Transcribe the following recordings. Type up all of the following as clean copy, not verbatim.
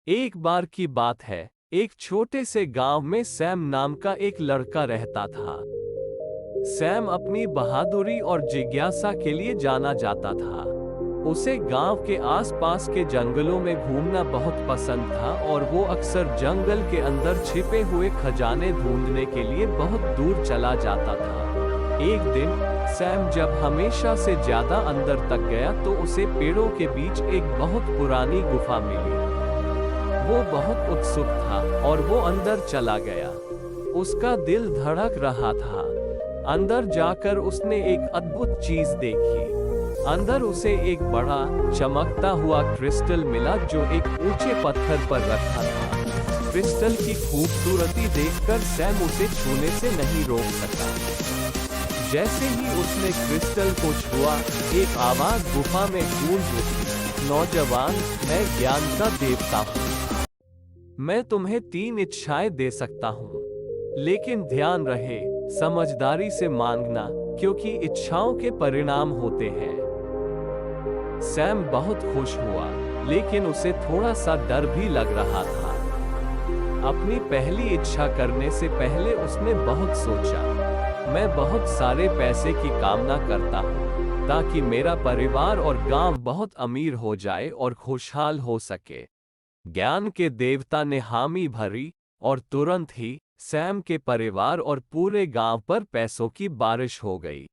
एक बार की बात है, एक छोटे से गांव में सैम नाम का एक लड़का रहता था। सैम अपनी बहादुरी और जिज्ञासा के लिए जाना जाता था। उसे गांव के आसपास के जंगलों में घूमना बहुत पसंद था और वो अक्सर जंगल के अंदर छिपे हुए खजाने ढूंढने के लिए बहुत दूर चला जाता था। एक दिन सैम जब हमेशा से ज्यादा अंदर तक गया तो उसे पेड़ों के बीच एक बहुत पुरानी गुफा मिली। वो बहुत उत्सुक था और वो अंदर चला गया। उसका दिल धड़क रहा था। अंदर जाकर उसने एक अद्भुत चीज देखी। अंदर उसे एक बड़ा चमकता हुआ क्रिस्टल मिला जो एक ऊंचे पत्थर पर रखा था। क्रिस्टल की खूबसूरती देखकर सैम उसे छूने से नहीं रोक सका। जैसे ही उसने क्रिस्टल को छुआ, एक आवाज गुफा में गूंज उठी, नौजवान, मैं ज्ञान का देवता हूँ। मैं तुम्हें 3 इच्छाएं दे सकता हूँ, लेकिन ध्यान रहे, समझदारी से मांगना, क्योंकि इच्छाओं के परिणाम होते हैं। सैम बहुत खुश हुआ, लेकिन उसे थोड़ा सा डर भी लग रहा था। अपनी पहली इच्छा करने से पहले उसने बहुत सोचा, मैं बहुत सारे पैसे की कामना करता हूँ, ताकि मेरा परिवार और गांव बहुत अमीर हो जाए और खुशहाल हो सके। ज्ञान के देवता ने हामी भरी और तुरंत ही सैम के परिवार और पूरे गांव पर पैसों की बारिश हो गई।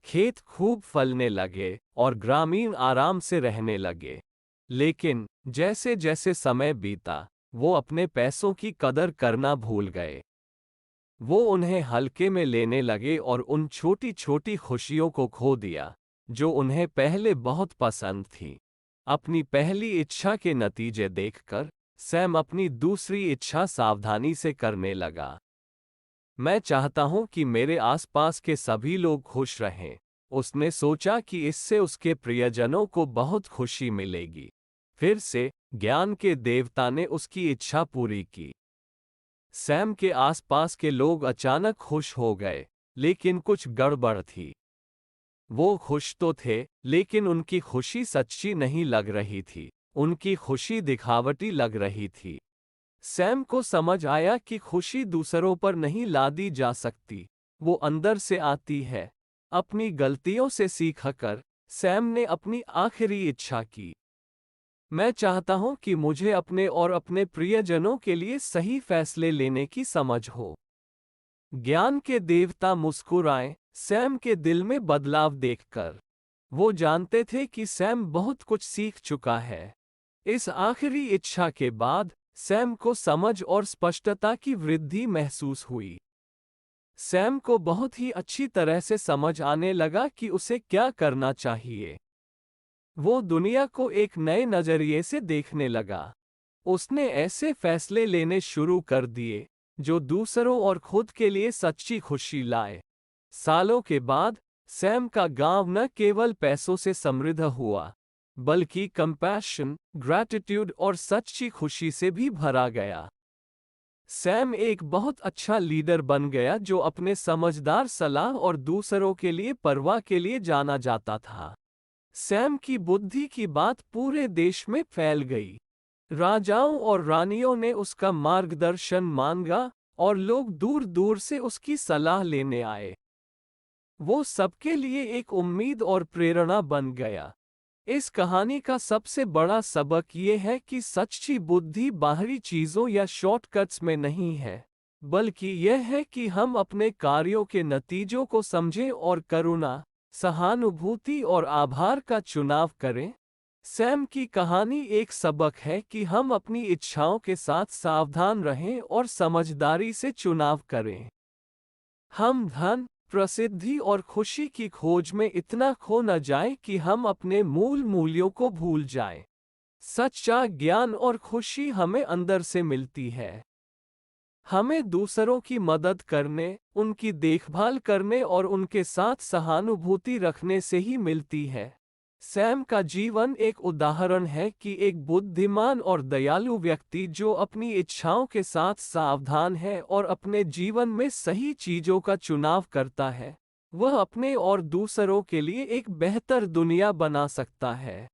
खेत खूब फलने लगे और ग्रामीण आराम से रहने लगे। लेकिन जैसे जैसे समय बीता, वो अपने पैसों की कदर करना भूल गए। वो उन्हें हल्के में लेने लगे और उन छोटी छोटी खुशियों को खो दिया, जो उन्हें पहले बहुत पसंद थी। अपनी पहली इच्छा के नतीजे देखकर सैम अपनी दूसरी इच्छा सावधानी से करने लगा। मैं चाहता हूं कि मेरे आसपास के सभी लोग खुश रहें। उसने सोचा कि इससे उसके प्रियजनों को बहुत खुशी मिलेगी। फिर से ज्ञान के देवता ने उसकी इच्छा पूरी की। सैम के आसपास के लोग अचानक खुश हो गए, लेकिन कुछ गड़बड़ थी। वो खुश तो थे, लेकिन उनकी खुशी सच्ची नहीं लग रही थी। उनकी खुशी दिखावटी लग रही थी। सैम को समझ आया कि खुशी दूसरों पर नहीं लादी जा सकती, वो अंदर से आती है। अपनी गलतियों से सीखकर सैम ने अपनी आखिरी इच्छा की। मैं चाहता हूं कि मुझे अपने और अपने प्रियजनों के लिए सही फैसले लेने की समझ हो। ज्ञान के देवता मुस्कुराए सैम के दिल में बदलाव देखकर। वो जानते थे कि सैम बहुत कुछ सीख चुका है। इस आखिरी इच्छा के बाद सैम को समझ और स्पष्टता की वृद्धि महसूस हुई। सैम को बहुत ही अच्छी तरह से समझ आने लगा कि उसे क्या करना चाहिए। वो दुनिया को एक नए नजरिए से देखने लगा। उसने ऐसे फैसले लेने शुरू कर दिए जो दूसरों और खुद के लिए सच्ची खुशी लाए। सालों के बाद सैम का गांव न केवल पैसों से समृद्ध हुआ, बल्कि कंपैशन, ग्रैटिट्यूड और सच्ची खुशी से भी भरा गया। सैम एक बहुत अच्छा लीडर बन गया जो अपने समझदार सलाह और दूसरों के लिए परवाह के लिए जाना जाता था। सैम की बुद्धि की बात पूरे देश में फैल गई। राजाओं और रानियों ने उसका मार्गदर्शन मांगा और लोग दूर दूर से उसकी सलाह लेने आए। वो सबके लिए एक उम्मीद और प्रेरणा बन गया। इस कहानी का सबसे बड़ा सबक ये है कि सच्ची बुद्धि बाहरी चीजों या शॉर्टकट्स में नहीं है, बल्कि यह है कि हम अपने कार्यों के नतीजों को समझें और करुणा, सहानुभूति और आभार का चुनाव करें। सैम की कहानी एक सबक है कि हम अपनी इच्छाओं के साथ सावधान रहें और समझदारी से चुनाव करें। हम धन, प्रसिद्धि और खुशी की खोज में इतना खो न जाएं कि हम अपने मूल मूल्यों को भूल जाएं। सच्चा ज्ञान और खुशी हमें अंदर से मिलती है। हमें दूसरों की मदद करने, उनकी देखभाल करने और उनके साथ सहानुभूति रखने से ही मिलती है। सैम का जीवन एक उदाहरण है कि एक बुद्धिमान और दयालु व्यक्ति जो अपनी इच्छाओं के साथ सावधान है और अपने जीवन में सही चीजों का चुनाव करता है, वह अपने और दूसरों के लिए एक बेहतर दुनिया बना सकता है।